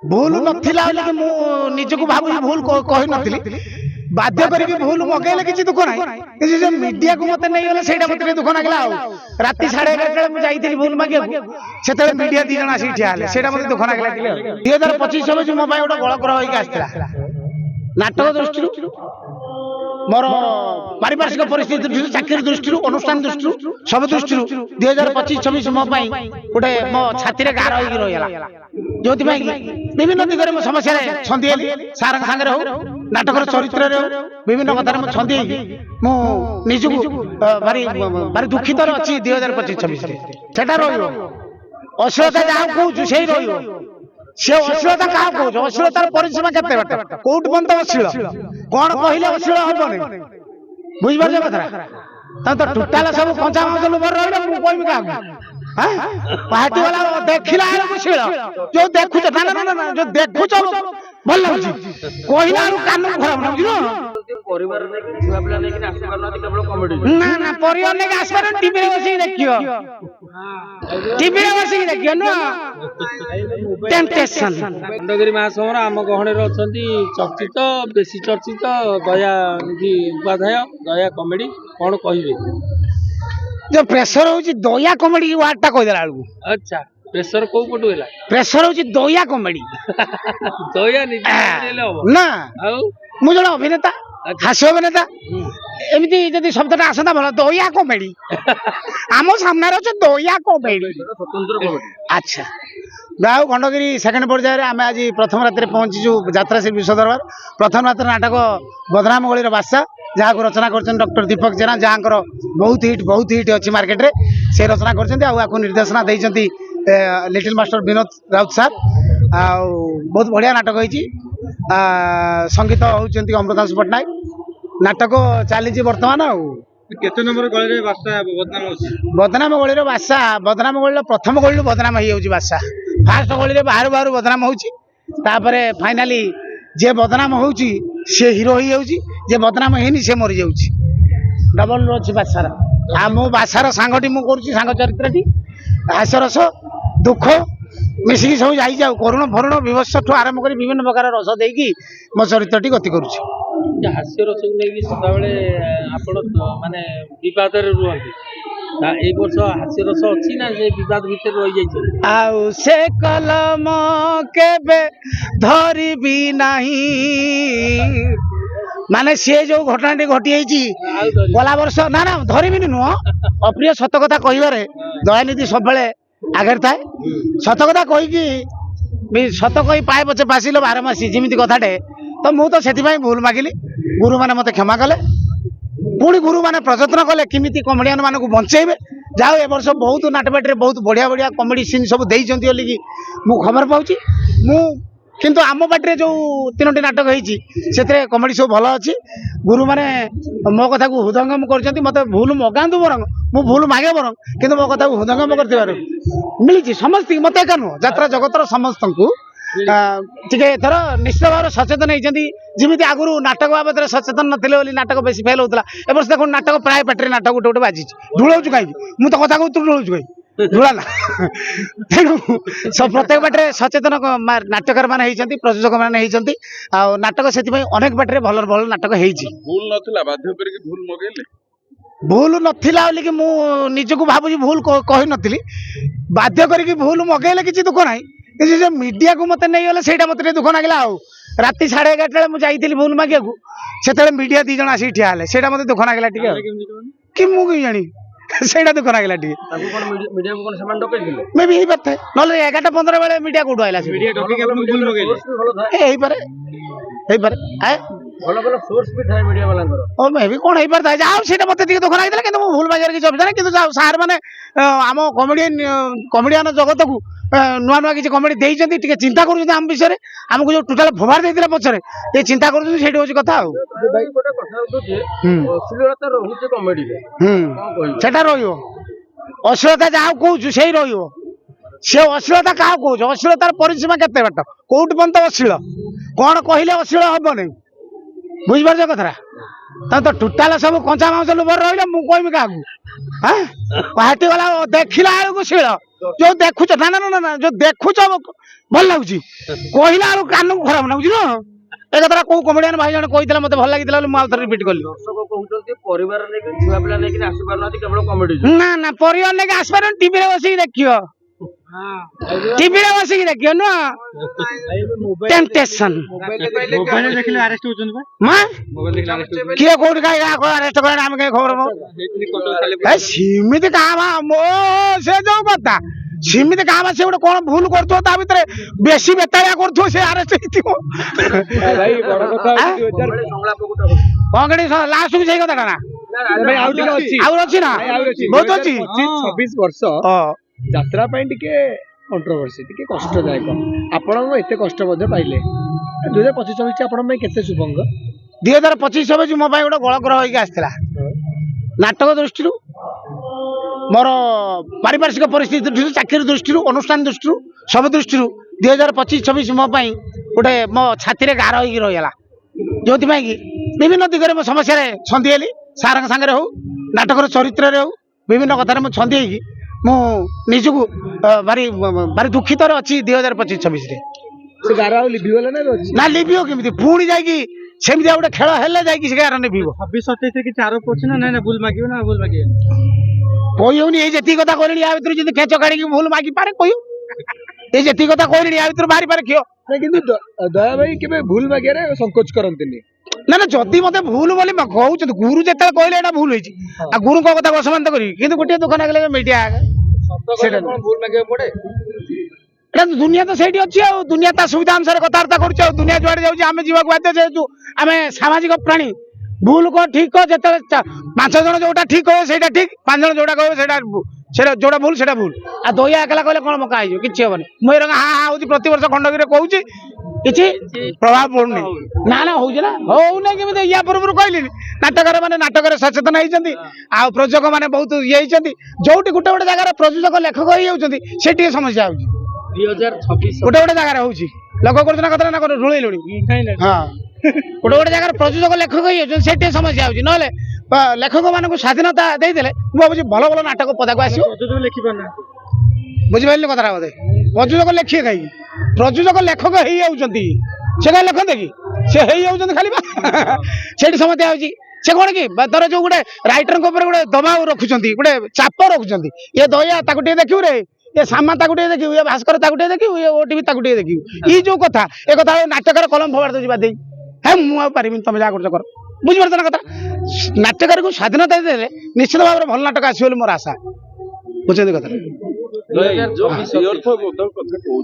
भूल नथिला कि मु निजको भाबु भूल कहि नथिली बाध्य करके भूल मगेले किछि दुख नाही जे मीडिया को मते नै गले सेटा मते दुख लागला राती 11:30 मु जाईथिली भूल मागे सेते मीडिया दी जण आसी ठियाले सेटा मते दुख लागला 2025 में मो भाई गोटा गळकर होई आस्थिला नाटक दृष्टि मोर पारिपार्श्विक परिस्थिति दृष्टि चाकरी दृष्टि अनुष्ठान दृष्टि सब दृष्टि 2025-26 मो गोटे मो छाती रे गार होई रहिला जो विभिन्न दिगरे मो समस्या छंदी सार संगे हो नाटक चरित्र विभिन्न कथार छंदी मु निजको भारी भारी दुखित अच्छी 2025-26 सेटा रहिबो अश्लीलता जहाँ कहूँ से रहिबो से अश्लीलता क्या कहूँ अश्लीलतार परिसीमा केते बाटे कोउट बंद अश्लील कौन कहले अश्लील हबनी बुझिबार कथा तो टोटाल सब कंचा मांस लोभर रहिला मु कहबी का पार्टी वाला देखिला शील जो देखुच ना ना जो देखुच भल लगुच कहला कान खराब ना बुझलो परिवार ने छुआ पिला ने कि आसी पारना केवल कॉमेडी ना ना परिवार ने आसबार टीवी रे बसी देखियो टीवी रे बसी देखियो ना टेम्पटेशन खंडगिरी महासमर आम गहणे रे अछंती चर्चित बेसी चर्चित दया निधि उपाध्याय दया कॉमेडी कोन कहिबे जो प्रेशर होची दया कॉमेडी वार्ड टा कहि देला आलू अच्छा प्रेशर को पटु हैला प्रेशर होची दया कॉमेडी दया निधि ले हो ना आउ मु जण अभिनेता हास्य अभिनेता एमती जदि शब्दटा आसंता भल दया कॉमेडी आम सामने अच्छे दया कॉमेडी स्वतंत्र कॉमेडी अच्छा गाँव खंडगिरी सेकेंड पर्यायर आम आज प्रथम रात पहुंचीचु यात्रा श्री विश्व दरबार प्रथम रात नाटक बदनाम गलिर बादशाह जहाँ को रचना कर डॉक्टर दीपक जेना जहाँ बहुत हिट अच्छी मार्केट रे से रचना कर निर्देशना देती लिटिल मास्टर विनोद राउत सार आ बहुत बढ़िया नाटक होती संगीत होती अमृतांश पट्टनायक नाटक चली बर्तमान केते नंबर गळी रे बादशाह बदनाम होची बदनाम गलिर बादशाह बदनाम गलिर प्रथम गली बदनाम हो बादशाह फास्ट गली बाहर बाहर बदनाम होतापर फाइनाली जे बदनाम होची से हीरो हो जाउची जे बदनाम हेनी से मरी जाउची डबल रोच बादशाह आ मो बादशाह सांगटी मु करूची सांग चरित्रटी हास्यरस दुख मिसिकी सब जाई जाऊ करुण भरुण विभत्स ठू आरंभ कर विभिन्न प्रकार रस देकी मो चरित्रटी गति करूची हास्य रस को लेकी सदा बेले आपण माने विवाद रे रुहंती ए वर्ष हास्य रस अछि ना जे विवाद भीतर रहि जाई आउ से कलम केबे धरिबी नाही माने से जो घटनाटी घटी गला वर्ष ना ना धरिबिनी नुह अप्रिय सत कथा कहबारे दयानिधि सब बेले आगे थाए सत कथा कहीकि सत कही पाए पछे पासिल 12 मासी जिमिति कथाटे तो मु तो सेति भूल मागिली गुरु माने मते क्षमा कले पुणी गुरु माने प्रयत्न कले किमिति कमेडियन मानक बंचेबे जाओ ए वर्ष बहुत नाटपाटी रे बहुत बढ़िया बढ़िया कॉमेडी सीन सब देइचंती बोली मु खबर पाउची मु किंतु आम पार्टी जो 3टी नाटक होईची सेतरे कॉमेडी सब भल अच्छी गुरु माने मो कथा को हृदयंगम करचंती मते भूल मगांतु बरंग मु भूल मागे बरंग किंतु मो कथा को हृदयंगम करथिबार मिलिची समस्त मते का नु यात्रा जगतर समस्त को टिके एथर निश्चित भाव सचेतन होती जमी आगुरी नाटक बाबद सचेतन नथिले बोली नाटक बेसी फेल होता ए वर्ष देखो नाटक प्राय पार्टी नाटक गोटे गोटे बाजी ढूलौचु कहीं मुझे तो कथा कहूँ तू ढूलौचु कहीं ढूला ना तेणु सब प्रत्येक बाटे सचेतन नाटकर मैंने प्रयोजक मैंने नाटक से अनेक बाटे भल भल नाटक भूल नथिला बाध्य करके भूल मगेले भूल नथिला कि मु निजको भाबुची भूल कहि नथिली बाध्य करके भूल मगेले किछि दुख नाही जे मीडिया को मते नै गले सेटा मते दुख लागला राती 11:30 मु जाईथिली भूल मागे सेते मीडिया दी जण आसी ठियाले सेटा मते दुख लागला टिके कि मु कि जानी सेटा दुख लागला टिके मीडिया को कोन समान डकैथिले मे भी बात है नले 11:15 बेले मीडिया कोड आइला मीडिया डकै के अपन भूल मगेले एही पर ए भलो भलो सोर्स भी थाए मीडिया वाला ओ मे भी कोन हेई पर थाए जाओ सेटा मते टिके दुख लागला किंतु भूल मागे कि अभिधान किंतु जाओ सार माने आम कॉमेडियन जगत को नुआ नुआ किसी कमेडी देइचंती टिके चिंता करूछन हम विषय हमको जो टोटल फोबार देइतिला पछरे ये चिंता करूछन सेठी होची कथा भाई गोटे कथा होचे अश्लीलता रहउचे कॉमेडी रे सेटा रहियो अश्लीलता जहाँ कहूँ से रहियो से अश्लीलता क्या कहूँ अश्लीलतार परिसीमा केते बाट कोउट बंद अश्लील कौन कहले अश्लील हबनी बुझिबार कथा ତମେ ତ ଟୋଟାଲ ସବୁ କଞ୍ଚା ମାଂସ ଲୋଭରେ ରହିଲେ ମୁଁ କହିବି କାହାକୁ ହାଟି ଗଲା ଦେଖିଲା ବେଳକୁ ଶିଳ ଯୋଉ ଦେଖୁଛ ନା ନା ନା ନା ଯୋଉ ଦେଖୁଛ ଭଲ ଲାଗୁଛି କହିଲା ବେଳକୁ କାନକୁ ଖରାପ ଲାଗୁଛି ନା ଏ କଥାଟା କୋଉ କମେଡିଆନ ଭାଇ ଜଣେ କହିଥିଲା ମତେ ଭଲ ଲାଗିଥିଲା ବୋଲି ମୁଁ ଆଉ ଥରେ ରିପିଟ୍ କଲି। ଦର୍ଶକ କହୁଛନ୍ତି ପରିବାର ନେଇକି ଛୁଆ ପିଲା ନେଇକି ଆସି ପାରୁନାହାନ୍ତି କେବଳ କମେଡି। ନା ନା ପରିବାର ନେଇକି ଆସିପାରିବନି ଟିଭିରେ ବସିକି ଦେଖିବ ଟିଭିରେ ବସିକି ଦେଖିବ ନୁହଁ ଟେମ୍ପଟେସନ କିଏ କୋଉଠି କାହିଁ ଆରେଷ୍ଟ କଲେଣି ଆମେ କାହିଁ ଖବର ସେମିତି କାହା ମୋ ସେ ଯୋଉ କଥା ସେମିତି କାହା ସେ ଗୋଟେ କଣ ଭୁଲ କରୁଥିବ ତା ଭିତରେ ବେଶୀ ବେତାଳିଆ କରୁଥିବ ସେ ଆରେଷ୍ଟ ହେଇଥିବ କଣ ଲାଷ୍ଟକୁ ସେଇ କଥାଟା ନା ଆଉ ଅଛି ନା ବହୁତ ଅଛି 26 ବର୍ଷ ଯାତ୍ରା ପାଇଁ ଟିକେ କଣ୍ଟ୍ରୋଭର୍ସି ଟିକେ କଷ୍ଟଦାୟକ ଆପଣ ଏତେ କଷ୍ଟ ମଧ୍ୟ ପାଇଲେ 2025 ଆପଣଙ୍କ ପାଇଁ କେତେ ଶୁଭଙ୍କ 2025 ମୋ ପାଇଁ ଗୋଟେ ଗଳଗ୍ରହ ହେଇକି ଆସିଥିଲା ନାଟକ ଦୃଷ୍ଟିରୁ ମୋର ପାରିପାର୍ଶ୍ୱିକ ପରିସ୍ଥିତି ଦୃଷ୍ଟିରୁ ଚାକିରି ଦୃଷ୍ଟିରୁ ଅନୁଷ୍ଠାନ ଦୃଷ୍ଟିରୁ ସବୁ ଦୃଷ୍ଟିରୁ 2025-26 ମୋ ପାଇଁ ଗୋଟେ ମୋ ଛାତିରେ ଗାର ହେଇକି ରହିଗଲା ଯୋଉଥିପାଇଁ କି ବିଭିନ୍ନ ଦିଗରେ ମୋ ସମସ୍ୟାରେ ଛନ୍ଦି ହେଲି ସାରଙ୍କ ସାଙ୍ଗରେ ହଉ ନାଟକର ଚରିତ୍ରରେ ହଉ ବିଭିନ୍ନ କଥାରେ ମୁଁ ଛନ୍ଦି ହେଇକି ମୁଁ ନିଜକୁ ଭାରି ଭାରି ଦୁଃଖିତରେ ଅଛି 2025-26ରେ ସେ ଗାର ଆଉ ଲିଭିଗଲା ନା ଲିଭିବ କେମିତି ପୁଣି ଯାଇକି ସେମିତି ଗୋଟେ ଖେଳ ହେଲେ ଯାଇକି ସେ ଗାର ଲିଭିବ 26-27 କିଛି ଆରୋପ ଅଛି ନା ନାଇଁ ଭୁଲ ମାଗିବ ନା ଭୁଲ ମାଗିବେନି କହି ହଉନି ଏଇ ଯେତିକି କଥା କହିଲେଣି ୟା ଭିତରୁ ଯଦି ଖେଚ କାଢିକି ଭୁଲ ମାଗିପାରେ କହି ଏଇ ଯେତିକି କଥା କହିଲେଣି ୟା ଭିତରୁ ବାହାରି ପାରେ କ୍ଷୟ କିନ୍ତୁ ଦୟା ଭାଇ କେବେ ଭୁଲ ମାଗିବାରେ ସଂକୋଚ କରନ୍ତିନି ନା ନା ଯଦି ମତେ ଭୁଲ ବୋଲି କହୁଛନ୍ତି ଗୁରୁ ଯେତେବେଳେ କହିଲେ ଏଇଟା ଭୁଲ ହେଇଛି ଆଉ ଗୁରୁଙ୍କ କଥା ଅସମାନ କରିବି କିନ୍ତୁ ଗୋଟିଏ ଦୁଃଖ ଲାଗିଲେ ମିଡିଆ ଭୁଲ ମାଗିବାକୁ ପଡେ ଏଟା ଦୁନିଆ ତ ସେଇଠି ଅଛି ଆଉ ଦୁନିଆ ତା ସୁବିଧା ଅନୁସାରେ କଥାବାର୍ତ୍ତା କରୁଛି ଆଉ ଦୁନିଆ ଯୁଆଡେ ଯାଉଛି ଆମେ ଯିବାକୁ ବାଧ୍ୟ ଯେହେତୁ ଆମେ ସାମାଜିକ ପ୍ରାଣୀ ଭୁଲ କହ ଠିକ କହ ଯେତେବେଳେ 5 ଜଣ ଯୋଉଟା ଠିକ କହିବେ ସେଇଟା ଠିକ 5 ଜଣ ଯୋଉଟା କହିବେ ସେଇଟା ଯୋଉଟା ଭୁଲ ସେଇଟା ଭୁଲ ଆଉ ଦଇଆ ଏକଲା କହିଲେ କଣ ମକା ହେଇଯିବ କିଛି ହବନି ମୁଁ ଏରକ ହାଁ ହାଁ ହଉଛି ପ୍ରତିବର୍ଷ ଖଣ୍ଡଗିରିରେ କହୁଛି କିଛି ପ୍ରଭାବ ପଡୁନି ନା ନା ହଉଛି ନା ହଉନାହିଁ କେମିତି ୟା ପୂର୍ବରୁ କହିଲିନି ନାଟକର ମାନେ ନାଟକରେ ସଚେତନ ହେଇଛନ୍ତି ଆଉ ପ୍ରଯୋଜକ ମାନେ ବହୁତ ଇଏ ହେଇଛନ୍ତି ଯୋଉଠି ଗୋଟେ ଗୋଟେ ଜାଗାରେ ପ୍ରଯୋଜକ ଲେଖକ ହେଇଯାଉଛନ୍ତି ସେଠି ଟିକେ ସମସ୍ୟା ହଉଛି 2026 ଗୋଟେ ଜାଗାରେ ହଉଛି ଲୋକ କରୁଛନ୍ତି ନା କଥା ନା ରୁଳେଇଲୁଣି ହଁ ଗୋଟେ ଗୋଟେ ଜାଗାରେ ପ୍ରଯୋଜକ ଲେଖକ ହେଇଯାଉଛନ୍ତି ସେଠି ଟିକେ ସମସ୍ୟା ହଉଛି ନହେଲେ ଲେଖକ ମାନଙ୍କୁ ସ୍ୱାଧୀନତା ଦେଇଦେଲେ ମୁଁ ଭାବୁଛି ଭଲ ଭଲ ନାଟକ ପଦାକୁ ଆସିବ ବୁଝିପାରିଲି କଥାଟା ବୋଧେ ପ୍ରଯୋଜକ ଲେଖିବେ କାହିଁକି ପ୍ରଯୋଜକ ଲେଖକ ହେଇଯାଉଛନ୍ତି ସେ କାହିଁ ଲେଖନ୍ତେ କି ସେ ହେଇଯାଉଛନ୍ତି ଖାଲି ସେଠି ସମସ୍ୟା ହଉଛି ସେ କଣ କି ଧର ଯୋଉ ଗୋଟେ ରାଇଟରଙ୍କ ଉପରେ ଗୋଟେ ଦବାବ ରଖୁଛନ୍ତି ଗୋଟେ ଚାପ ରଖୁଛନ୍ତି ଏ ଦୟା ତାକୁ ଟିକେ ଦେଖିବୁ ରେ ଏ ସାମା ତାକୁ ଟିକେ ଦେଖିବୁ ଏ ଭାସ୍କର ତାକୁ ଟିକେ ଦେଖିବୁ ଏ ଓଟିଭି ତାକୁ ଟିକେ ଦେଖିବୁ ଏଇ ଯୋଉ କଥା ଏ କଥା ନାଟକରେ କଲମ ଫୋପାଡ଼ି ଦଉଛି ବାଦେଇ ହେ ମୁଁ ଆଉ ପାରିବିନି ତମେ ଯାହା କରୁଛ କର ବୁଝିପାରୁଛ ନା କଥା ନାଟ୍ୟକାରକୁ ସ୍ୱାଧୀନତା ଦେଲେ ନିଶ୍ଚିତ ଭାବରେ ଭଲ ନାଟକ ଆସିବ ବୋଲି ମୋର ଆଶା ବୁଝୁଛନ୍ତି କଥା 2024